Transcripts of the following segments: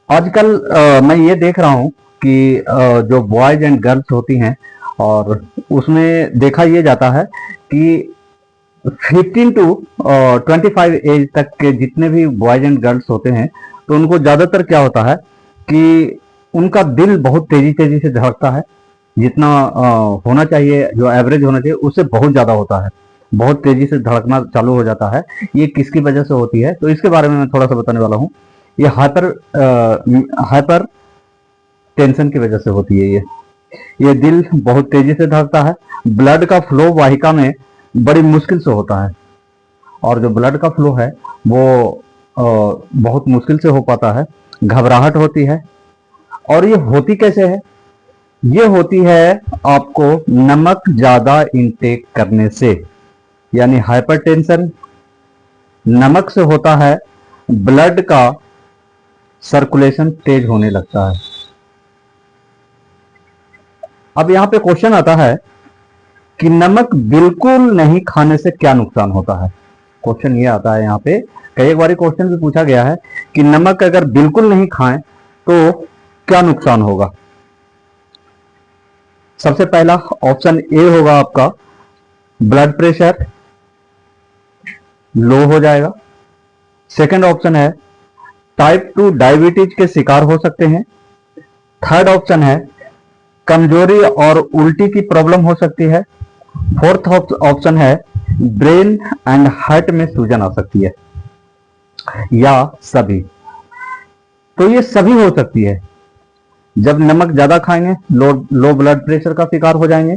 आजकल मैं ये देख रहा हूँ कि जो बॉयज एंड गर्ल्स होती हैं और उसमें देखा ये जाता है कि 15 टू 25 एज तक के जितने भी बॉयज एंड गर्ल्स होते हैं तो उनको ज़्यादातर क्या होता है कि उनका दिल बहुत तेजी तेजी से धड़कता है। जितना होना चाहिए, जो एवरेज होना चाहिए उससे बहुत ज़्यादा होता है, बहुत तेजी से धड़कना चालू हो जाता है। ये किसकी वजह से होती है तो इसके बारे में मैं थोड़ा सा बताने वाला हूँ। ये हाइपर टेंशन की वजह से होती है। ये दिल बहुत तेजी से धड़कता है। ब्लड का फ्लो वाहिका में बड़ी मुश्किल से होता है और जो ब्लड का फ्लो है वो बहुत मुश्किल से हो पाता है। घबराहट होती है। और ये होती कैसे है? ये होती है आपको नमक ज्यादा इंटेक करने से, यानी हाइपरटेंशन नमक से होता है। ब्लड का सर्कुलेशन तेज होने लगता है। अब यहां पे क्वेश्चन आता है कि नमक बिल्कुल नहीं खाने से क्या नुकसान होता है। क्वेश्चन ये आता है यहाँ पे, कई बार क्वेश्चन भी पूछा गया है कि नमक अगर बिल्कुल नहीं खाएं तो क्या नुकसान होगा। सबसे पहला ऑप्शन ए होगा आपका, ब्लड प्रेशर लो हो जाएगा। सेकंड ऑप्शन है टाइप 2 डायबिटीज के शिकार हो सकते हैं। थर्ड ऑप्शन है कमजोरी और उल्टी की प्रॉब्लम हो सकती है। फोर्थ ऑप्शन है ब्रेन एंड हार्ट में सूजन आ सकती है, या सभी। तो ये सभी हो सकती है। जब नमक ज्यादा खाएंगे लो ब्लड प्रेशर का शिकार हो जाएंगे,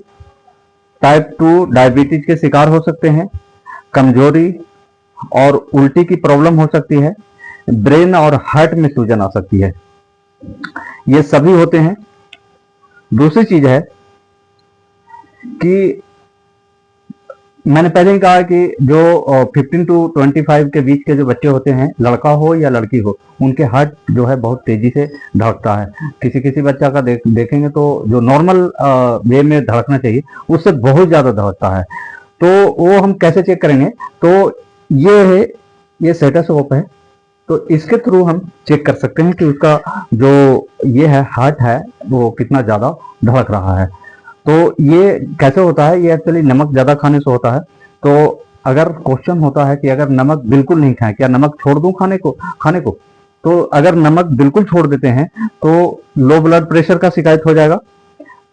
टाइप 2 डायबिटीज के शिकार हो सकते हैं, कमजोरी और उल्टी की प्रॉब्लम हो सकती है, ब्रेन और हार्ट में सूजन आ सकती है। ये सभी होते हैं। दूसरी चीज है कि मैंने पहले ही कहा कि जो 15 टू 25 के बीच के जो बच्चे होते हैं, लड़का हो या लड़की हो, उनके हार्ट जो है बहुत तेजी से धड़कता है। किसी किसी बच्चा का देखेंगे तो जो नॉर्मल वे में धड़कना चाहिए उससे बहुत ज्यादा धड़कता है। तो वो हम कैसे चेक करेंगे? तो ये है, ये स्टेथोस्कोप है, तो इसके थ्रू हम चेक कर सकते हैं कि उसका जो ये है हार्ट है वो कितना ज्यादा धड़क रहा है। तो ये कैसे होता है? ये एक्चुअली नमक ज्यादा खाने से होता है। तो अगर क्वेश्चन होता है कि अगर नमक बिल्कुल नहीं खाएं, क्या नमक छोड़ दूं खाने को, तो अगर नमक बिल्कुल छोड़ देते हैं तो लो ब्लड प्रेशर का शिकायत हो जाएगा,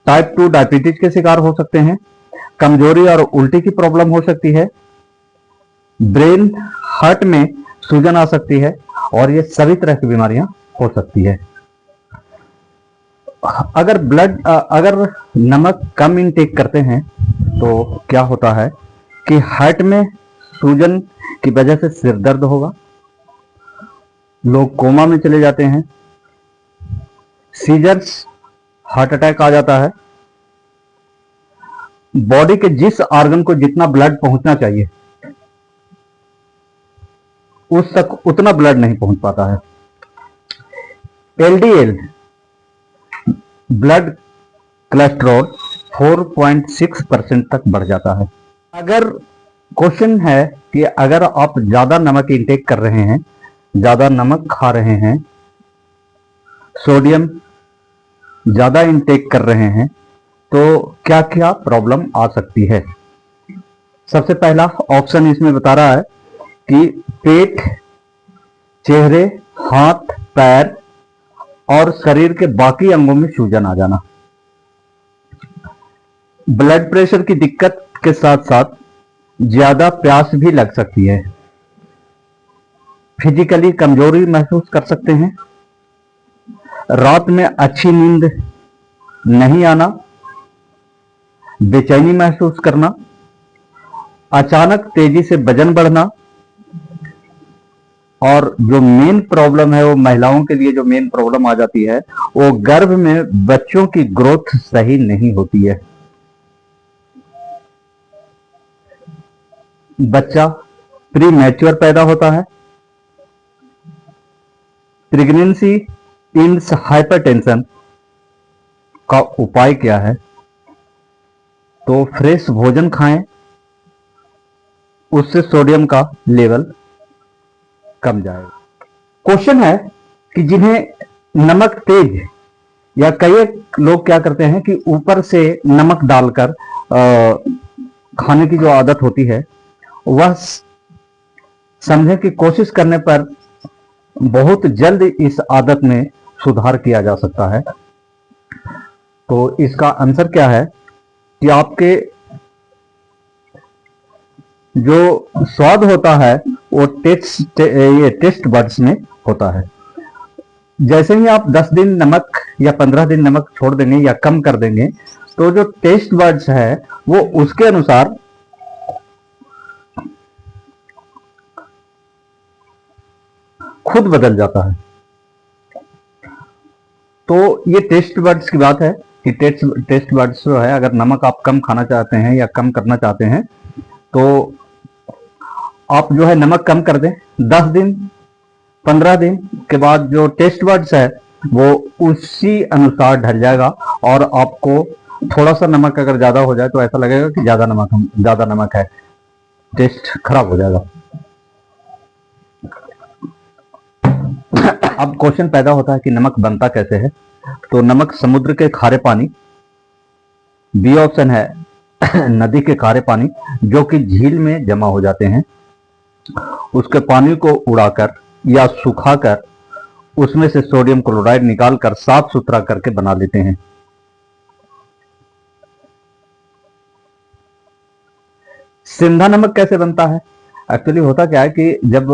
टाइप 2 डायबिटीज के शिकार हो सकते हैं, कमजोरी और उल्टी की प्रॉब्लम हो सकती है, ब्रेन हार्ट में सूजन आ सकती है, और ये सभी तरह की बीमारियां हो सकती है। अगर नमक कम इंटेक करते हैं तो क्या होता है कि हार्ट में सूजन की वजह से सिर दर्द होगा, लोग कोमा में चले जाते हैं, सीजर्स, हार्ट अटैक आ जाता है। बॉडी के जिस ऑर्गन को जितना ब्लड पहुंचना चाहिए उस तक उतना ब्लड नहीं पहुंच पाता है। एलडीएल ब्लड कोलेस्ट्रॉल 4.6% तक बढ़ जाता है। अगर क्वेश्चन है कि अगर आप ज्यादा नमक इंटेक कर रहे हैं, ज्यादा नमक खा रहे हैं, सोडियम ज्यादा इंटेक कर रहे हैं, तो क्या क्या प्रॉब्लम आ सकती है। सबसे पहला ऑप्शन इसमें बता रहा है कि पेट, चेहरे, हाथ, पैर और शरीर के बाकी अंगों में सूजन आ जाना। ब्लड प्रेशर की दिक्कत के साथ साथ ज्यादा प्यास भी लग सकती है। फिजिकली कमजोरी महसूस कर सकते हैं। रात में अच्छी नींद नहीं आना, बेचैनी महसूस करना, अचानक तेजी से वजन बढ़ना, और जो मेन प्रॉब्लम है वो महिलाओं के लिए जो मेन प्रॉब्लम आ जाती है वो गर्भ में बच्चों की ग्रोथ सही नहीं होती है। बच्चा प्री मैच्योर पैदा होता है। प्रेगनेंसी इन हाइपरटेंशन का उपाय क्या है? तो फ्रेश भोजन खाएं, उससे सोडियम का लेवल कम जाएगा। क्वेश्चन है कि जिन्हें नमक तेज, या कई लोग क्या करते हैं कि ऊपर से नमक डालकर खाने की जो आदत होती है, वह समझे कि कोशिश करने पर बहुत जल्द इस आदत में सुधार किया जा सकता है। तो इसका आंसर क्या है कि आपके जो स्वाद होता है वो टेस्ट बड्स में होता है। जैसे ही आप 10 दिन नमक या 15 दिन नमक छोड़ देंगे या कम कर देंगे, तो जो टेस्ट बड्स है वो उसके अनुसार खुद बदल जाता है। तो ये टेस्ट बड्स की बात है कि टेस्ट बड्स जो है, अगर नमक आप कम खाना चाहते हैं या कम करना चाहते हैं, तो आप जो है नमक कम कर दें। 10 दिन 15 दिन के बाद जो टेस्ट बड्स है वो उसी अनुसार ढल जाएगा, और आपको थोड़ा सा नमक अगर ज्यादा हो जाए तो ऐसा लगेगा कि ज्यादा नमक है, टेस्ट खराब हो जाएगा। अब क्वेश्चन पैदा होता है कि नमक बनता कैसे है। तो नमक समुद्र के खारे पानी, बी ऑप्शन है नदी के खारे पानी जो कि झील में जमा हो जाते हैं, उसके पानी को उड़ाकर या सुखाकर उसमें से सोडियम क्लोराइड निकालकर साफ सुथरा करके बना लेते हैं। सिंधा नमक कैसे बनता है? एक्चुअली होता क्या है कि जब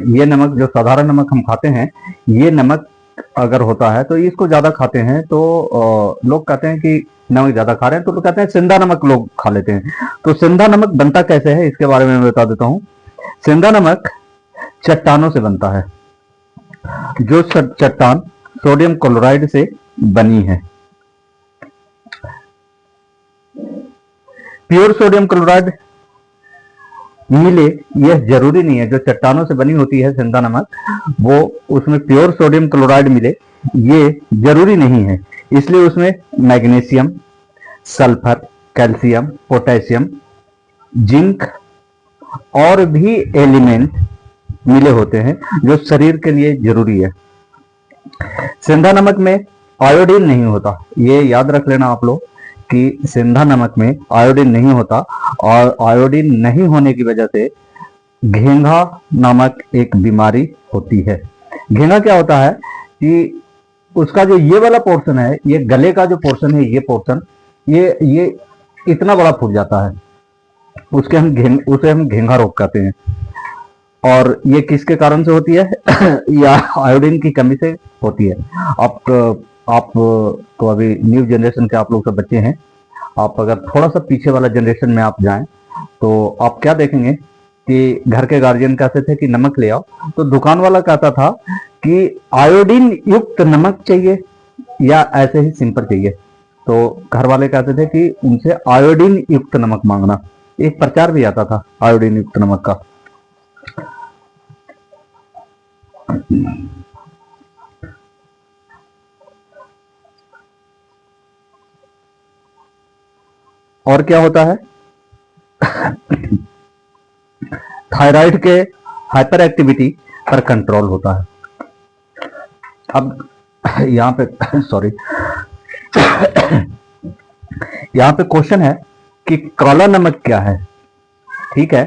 ये नमक, जो साधारण नमक हम खाते हैं, ये नमक अगर होता है तो इसको ज्यादा खाते हैं तो लोग कहते हैं कि नमक ज्यादा खा रहे हैं, तो लोग कहते हैं सिंधा नमक लोग खा लेते हैं। तो सिंधा नमक बनता कैसे है इसके बारे में मैं बता देता हूं। सिंधा नमक चट्टानों से बनता है, जो चट्टान सोडियम क्लोराइड से बनी है। प्योर सोडियम क्लोराइड मिले यह जरूरी नहीं है। जो चट्टानों से बनी होती है सिंधा नमक, वो उसमें प्योर सोडियम क्लोराइड मिले ये जरूरी नहीं है। इसलिए उसमें magnesium, sulphur, calcium, potassium, zinc और भी एलिमेंट मिले होते हैं जो शरीर के लिए जरूरी है। सिंधा नमक में आयोडीन नहीं होता, ये याद रख लेना आप लोग कि सिंधा नमक में आयोडीन नहीं होता, और आयोडीन नहीं होने की वजह से घेंघा नामक एक बीमारी होती है। घेंघा क्या होता है कि उसका जो ये वाला पोर्शन है, ये गले का जो पोर्शन है, ये पोर्शन ये इतना बड़ा फूट जाता है, उसे हम घेंघा रोग कहते हैं। और ये किसके कारण से होती है? या आयोडीन की कमी से होती है। आप तो अभी न्यू जनरेशन के आप लोग सब बच्चे हैं। आप अगर थोड़ा सा पीछे वाला जनरेशन में आप जाएं तो आप क्या देखेंगे कि घर के गार्जियन कहते थे कि नमक ले आओ, तो दुकान वाला कहता था कि आयोडीन युक्त नमक चाहिए या ऐसे ही सिंपल चाहिए। तो घर वाले कहते थे कि उनसे आयोडीन युक्त नमक मांगना। एक प्रचार भी आता था आयोडीन युक्त नमक का। और क्या होता है? थायराइड के हाइपर एक्टिविटी पर कंट्रोल होता है। अब यहां पे सॉरी यहां पे क्वेश्चन है कि काला नमक क्या है। ठीक है,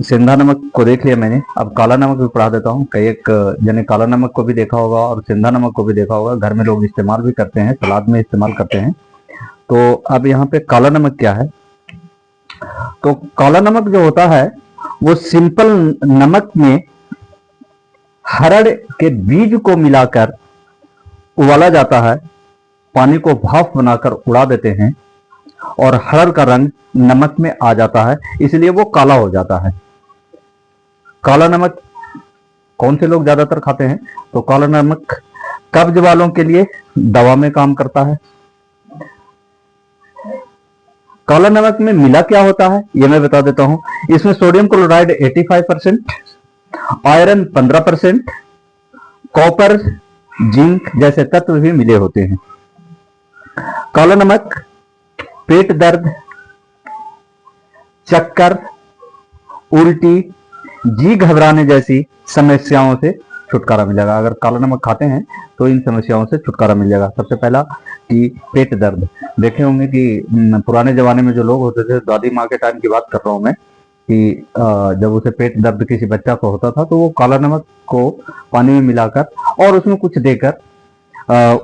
सिंधा नमक को देख लिया मैंने, अब काला नमक भी पढ़ा देता हूँ। कई एक जने काला नमक को भी देखा होगा और सिंधा नमक को भी देखा होगा, घर में लोग इस्तेमाल भी करते हैं, सलाद में इस्तेमाल करते हैं। तो अब यहाँ पे काला नमक क्या है? तो काला नमक जो होता है वो सिंपल नमक में हरड़ के बीज को मिलाकर उबाला जाता है, पानी को भाप बनाकर उड़ा देते हैं और हरड़ का रंग नमक में आ जाता है, इसलिए वो काला हो जाता है। काला नमक कौन से लोग ज्यादातर खाते हैं? तो काला नमक कब्ज वालों के लिए दवा में काम करता है। काला नमक में मिला क्या होता है ये मैं बता देता हूं। इसमें sodium chloride 85%, iron 15%, copper, zinc जैसे तत्व भी मिले होते हैं। काला नमक पेट दर्द, चक्कर, उल्टी, जी घबराने जैसी समस्याओं से छुटकारा मिलेगा। अगर काला नमक खाते हैं तो इन समस्याओं से छुटकारा मिल जाएगा। सबसे पहला कि पेट दर्द, देखे होंगे कि पुराने जमाने में जो लोग होते थे, दादी माँ के टाइम की बात कर रहा हूँ मैं, कि जब उसे पेट दर्द किसी बच्चा को होता था तो वो काला नमक को पानी में मिलाकर और उसमें कुछ देकर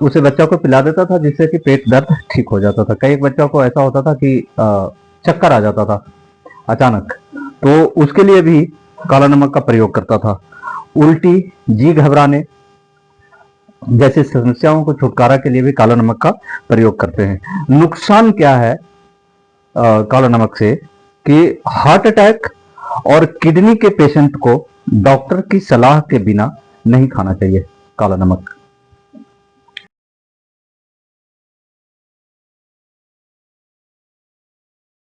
उसे बच्चा को पिला देता था, जिससे कि पेट दर्द ठीक हो जाता था। कई बच्चों को ऐसा होता था कि चक्कर आ जाता था अचानक, तो उसके लिए भी काला नमक का प्रयोग करता था। उल्टी, जी घबराने जैसी समस्याओं को छुटकारा के लिए भी काला नमक का प्रयोग करते हैं। नुकसान क्या है काला नमक से, कि हार्ट अटैक और किडनी के पेशेंट को डॉक्टर की सलाह के बिना नहीं खाना चाहिए काला नमक।